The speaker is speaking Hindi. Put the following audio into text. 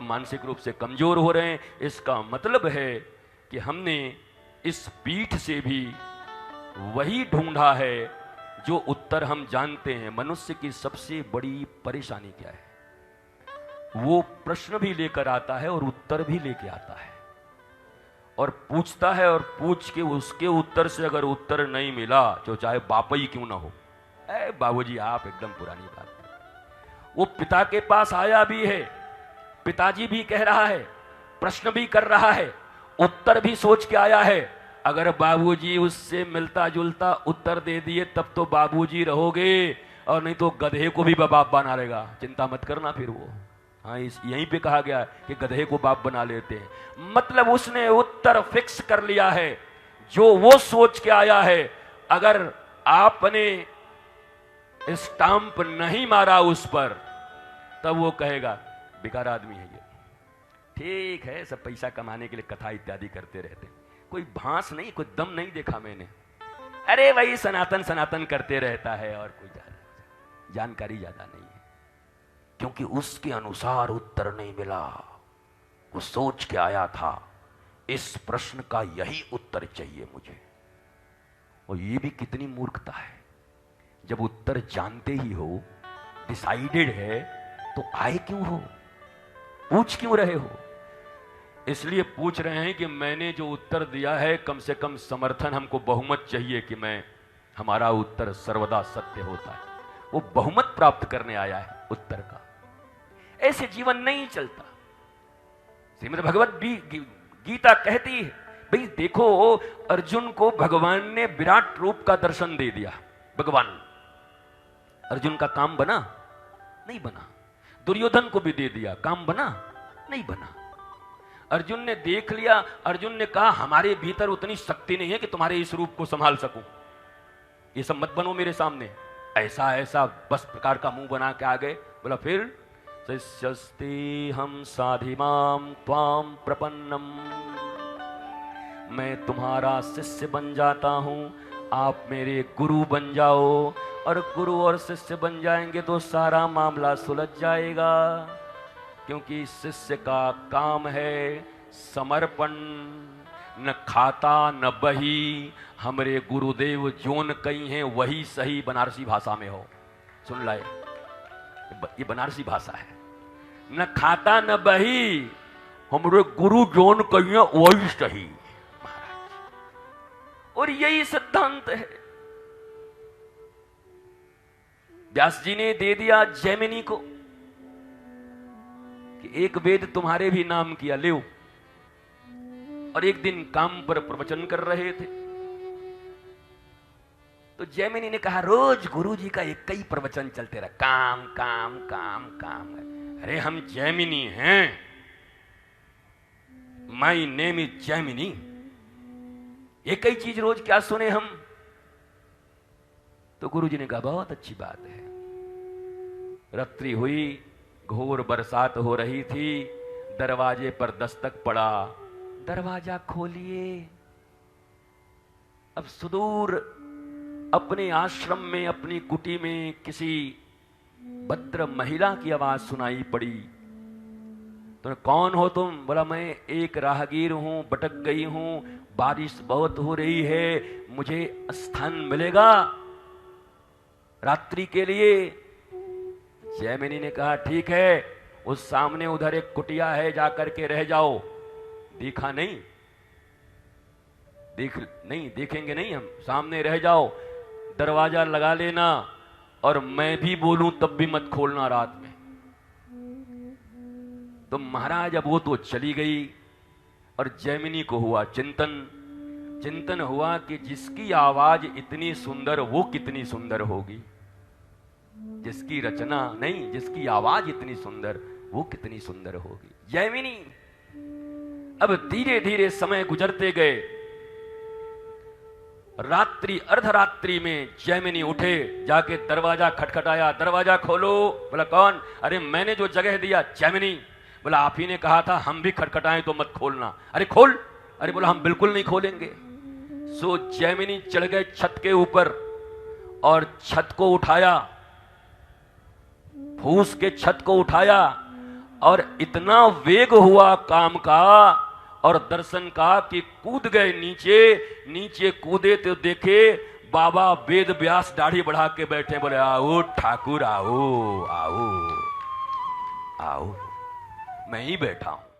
मानसिक रूप से कमजोर हो रहे हैं। इसका मतलब है कि हमने इस पीठ से भी वही ढूंढा है जो उत्तर हम जानते हैं। मनुष्य की सबसे बड़ी परेशानी क्या है? वो प्रश्न भी लेकर आता है और उत्तर भी लेके आता है और पूछता है, और पूछ के उसके उत्तर से अगर उत्तर नहीं मिला, तो चाहे बाप ही क्यों ना हो, बाबूजी आप एकदम पुरानी बात है। वो पिता के पास आया भी है, पिताजी भी कह रहा है, प्रश्न भी कर रहा है, उत्तर भी सोच के आया है। अगर बाबूजी उससे मिलता जुलता उत्तर दे दिए तब तो बाबूजी रहोगे, और नहीं तो गधे को भी बाप बना लेगा। चिंता मत करना फिर वो। हाँ, यहीं पे कहा गया है कि गधे को बाप बना लेते हैं। मतलब उसने उत्तर फिक्स कर लिया है, जो वो सोच के आया है। अगर आपने स्टाम्प नहीं मारा उस पर, तब वो कहेगा बेकार आदमी है ये। ठीक है, सब पैसा कमाने के लिए कथा इत्यादि करते रहते हैं, कोई भांस नहीं, कोई दम नहीं देखा मैंने। अरे भाई सनातन सनातन करते रहता है और कोई जानकारी ज्यादा नहीं है, क्योंकि उसके अनुसार उत्तर नहीं मिला। वो सोच के आया था इस प्रश्न का यही उत्तर चाहिए मुझे। और ये भी कितनी मूर्खता है, जब उत्तर जानते ही हो, डिसाइडेड है, तो आए क्यों हो, पूछ क्यों रहे हो? इसलिए पूछ रहे हैं कि मैंने जो उत्तर दिया है, कम से कम समर्थन, हमको बहुमत चाहिए कि हमारा उत्तर सर्वदा सत्य होता है। वो बहुमत प्राप्त करने आया है उत्तर का। ऐसे जीवन नहीं चलता। श्रीमद् भगवत गीता कहती है, भाई देखो, अर्जुन को भगवान ने विराट रूप का दर्शन दे दिया। भगवान, अर्जुन का काम बना? नहीं बना। दुर्योधन को भी दे दिया, काम बना? नहीं बना। अर्जुन ने देख लिया, अर्जुन ने कहा हमारे भीतर उतनी शक्ति नहीं है कि तुम्हारे इस रूप को संभाल सकूं, ये सब मत बनो मेरे सामने। ऐसा ऐसा बस प्रकार का मुंह बना के आ गए। बोला फिर शिष्यस्ते हम साधिमाम त्वाम प्रपन्नम, मैं तुम्हारा शिष्य बन जाता हूं, आप मेरे गुरु बन जाओ। और गुरु और शिष्य बन जाएंगे तो सारा मामला सुलझ जाएगा, क्योंकि शिष्य का काम है समर्पण, न खाता न बही, हमरे गुरुदेव जोन कही हैं वही सही। बनारसी भाषा में हो, सुन लाए, ये बनारसी भाषा है। न खाता न बही, हमरे गुरु जोन कही हैं वही सही, महाराज। और यही सिद्धांत है। व्यास जी ने दे दिया जैमिनी को कि एक वेद तुम्हारे भी नाम किया, ले। और एक दिन काम पर प्रवचन कर रहे थे, तो जैमिनी ने कहा रोज गुरु जी का एक ही प्रवचन चलते रहा, काम काम काम काम। अरे हम जैमिनी हैं, माई नेम इज जैमिनी, एक ही चीज रोज क्या सुने हम? तो गुरु जी ने कहा बहुत अच्छी बात है। रात्रि हुई, घोर बरसात हो रही थी, दरवाजे पर दस्तक पड़ा, दरवाजा खोलिए। अब सुदूर अपने आश्रम में, अपनी कुटी में किसी भद्र महिला की आवाज सुनाई पड़ी। तो कौन हो तुम? बोला मैं एक राहगीर हूं, भटक गई हूं, बारिश बहुत हो रही है, मुझे स्थान मिलेगा रात्रि के लिए? जैमिनी ने कहा ठीक है, उस सामने उधर एक कुटिया है, जाकर के रह जाओ। देखा नहीं? देखेंगे नहीं हम, सामने रह जाओ, दरवाजा लगा लेना, और मैं भी बोलूं तब भी मत खोलना रात में। तो महाराज अब वो तो चली गई, और जैमिनी को हुआ चिंतन हुआ कि जिसकी आवाज इतनी सुंदर, वो कितनी सुंदर होगी। जिसकी रचना नहीं, जिसकी आवाज इतनी सुंदर, वो कितनी सुंदर होगी। जैमिनी। अब धीरे धीरे समय गुजरते गए। रात्रि, अर्धरात्रि में जैमिनी उठे, जाके दरवाजा खटखटाया, दरवाजा खोलो। बोला कौन? अरे मैंने जो जगह दिया जैमिनी। बोला आप ही ने कहा था हम भी खटखटाएं तो मत खोलना। अरे खोल। अरे बोला हम बिल्कुल नहीं खोलेंगे। सो जैमिनी चढ़ गए छत के ऊपर, और छत को उठाया, फूस के छत को उठाया, और इतना वेग हुआ काम का और दर्शन का कि कूद गए नीचे। नीचे कूदे तो देखे बाबा वेद व्यास दाढ़ी बढ़ा के बैठे, बोले आओ ठाकुर आओ आओ आओ, मैं ही बैठा हूं।